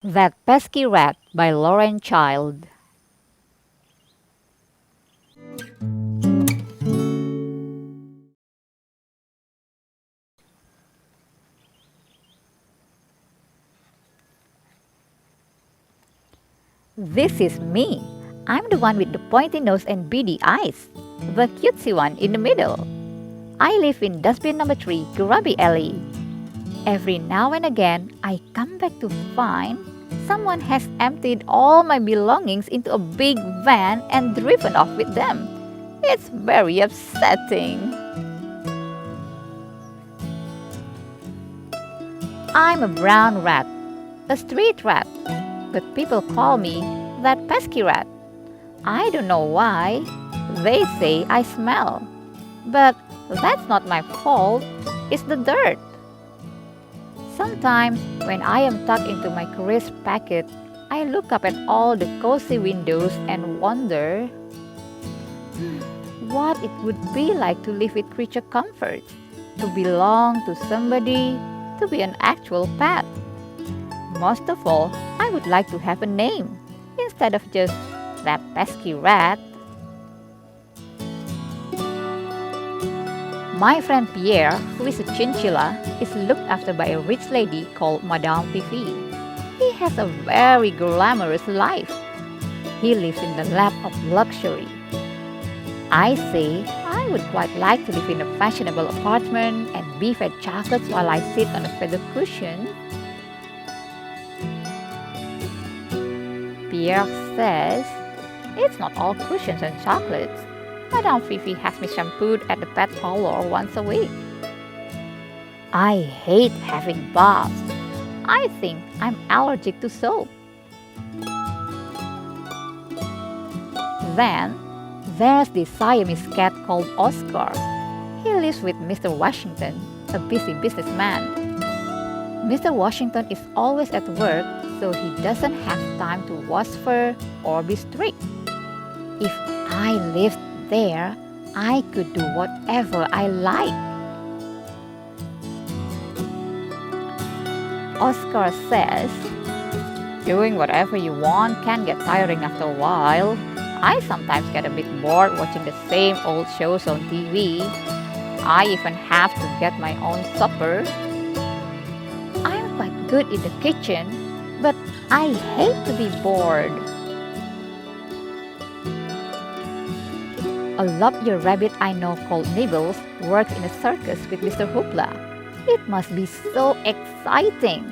That Pesky Rat by Lauren Child. This is me. I'm the one with the pointy nose and beady eyes. The cutesy one in the middle. I live in dustbin number 3, Grubby Alley. Every now and again, I come back to find someone has emptied all my belongings into a big van and driven off with them. It's very upsetting. I'm a brown rat, a street rat, but people call me that pesky rat. I don't know why. They say I smell. But that's not my fault, it's the dirt. Sometimes, when I am tucked into my crisp packet, I look up at all the cozy windows and wonder what it would be like to live with creature comforts, to belong to somebody, to be an actual pet. Most of all, I would like to have a name instead of just that pesky rat. My friend Pierre, who is a chinchilla, is looked after by a rich lady called Madame Fifi. He has a very glamorous life. He lives in the lap of luxury. I say I would quite like to live in a fashionable apartment and be fed chocolates while I sit on a feather cushion. Pierre says, "It's not all cushions and chocolates. Madame Fifi has me shampooed at the pet parlor once a week." I hate having baths. I think I'm allergic to soap. Then, there's this Siamese cat called Oscar. He lives with Mr. Washington, a busy businessman. Mr. Washington is always at work, so he doesn't have time to wash fur or be strict. If I lived there, I could do whatever I like. Oscar says, "Doing whatever you want can get tiring after a while. I sometimes get a bit bored watching the same old shows on TV. I even have to get my own supper. I'm quite good in the kitchen, but I hate to be bored." A lop-ear rabbit I know called Nibbles works in a circus with Mr. Hoopla. It must be so exciting.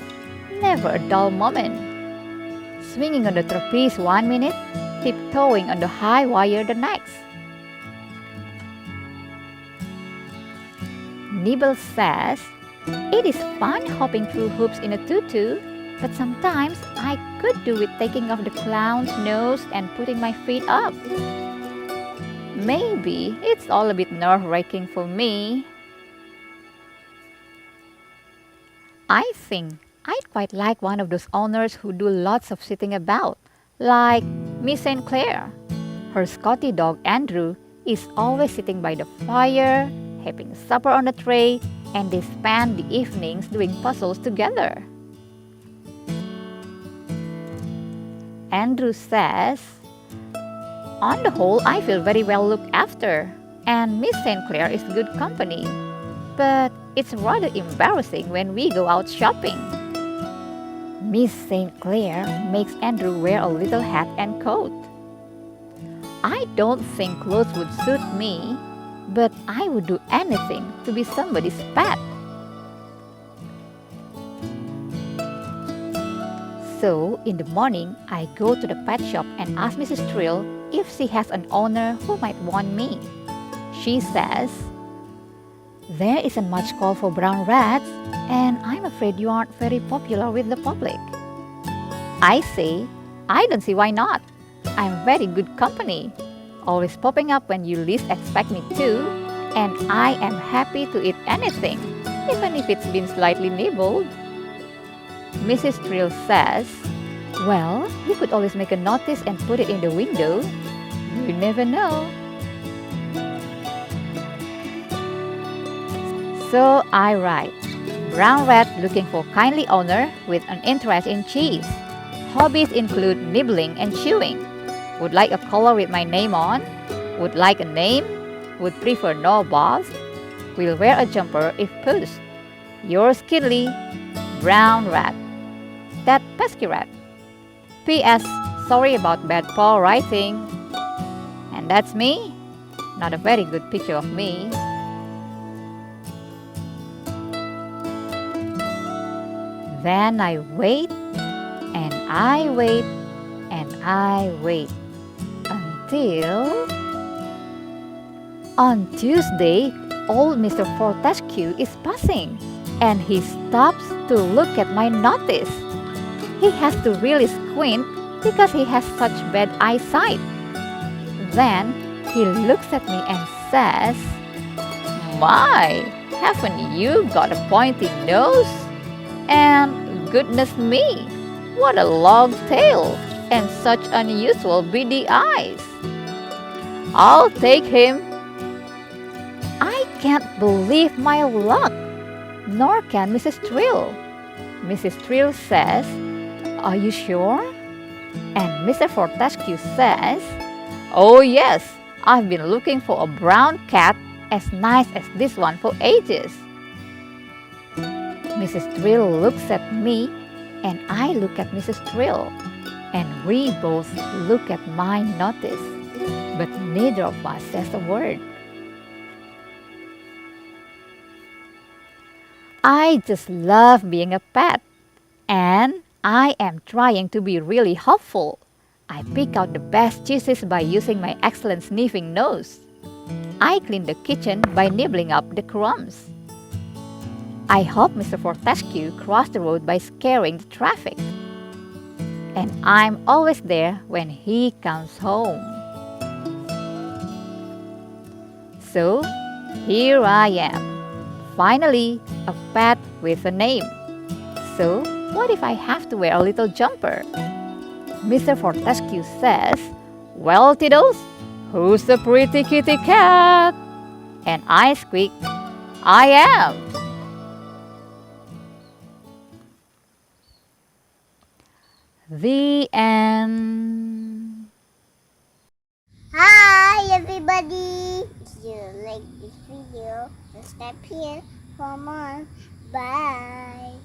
Never a dull moment. Swinging on the trapeze one minute, tiptoeing on the high wire the next. Nibbles says, "It is fun hopping through hoops in a tutu, but sometimes I could do with taking off the clown's nose and putting my feet up. Maybe it's all a bit nerve-wracking for me." I think I'd quite like one of those owners who do lots of sitting about, like Miss St. Clair. Her Scotty dog Andrew is always sitting by the fire, having supper on a tray, and they spend the evenings doing puzzles together. Andrew says, "On the whole, I feel very well looked after, and Miss St. Clair is good company. But it's rather embarrassing when we go out shopping. Miss St. Clair makes Andrew wear a little hat and coat. I don't think clothes would suit me, but I would do anything to be somebody's pet." So, in the morning, I go to the pet shop and ask Mrs. Trill if she has an owner who might want me. She says, "There isn't much call for brown rats, and I'm afraid you aren't very popular with the public." I say, "I don't see why not. I'm very good company, always popping up when you least expect me to, and I am happy to eat anything, even if it's been slightly nibbled." Mrs. Trill says, "Well, you could always make a notice and put it in the window. You never know." So I write, "Brown rat looking for kindly owner with an interest in cheese. Hobbies include nibbling and chewing. Would like a collar with my name on? Would like a name? Would prefer no boss? Will wear a jumper if pushed. Yours kindly, Brown Rat. That Pesky Rat. P.S. Sorry about bad paw writing. And that's me. Not a very good picture of me. Then I wait, and I wait, and I wait until on Tuesday, old Mr. Fortescue is passing, and he stops to look at my notice. He has to really squint because he has such bad eyesight. Then he looks at me and says, "My, haven't you got a pointy nose? And goodness me, what a long tail and such unusual beady eyes. I'll take him." I can't believe my luck, nor can Mrs. Trill. Mrs. Trill says, "Are you sure?" And Mr. Fortescue says, "Oh yes, I've been looking for a brown cat as nice as this one for ages." Mrs. Trill looks at me, and I look at Mrs. Trill, and we both look at my notice, but neither of us says a word. I just love being a pet, and I am trying to be really helpful. I pick out the best cheeses by using my excellent sniffing nose. I clean the kitchen by nibbling up the crumbs. I help Mr. Fortescue cross the road by scaring the traffic. And I'm always there when he comes home. So, here I am, finally a pet with a name. So, what if I have to wear a little jumper? Mr. Fortescue says, "Well, Tiddles, who's the pretty kitty cat?" And I squeak, "I am." The end. Hi everybody! If you like this video, subscribe here for more. Bye!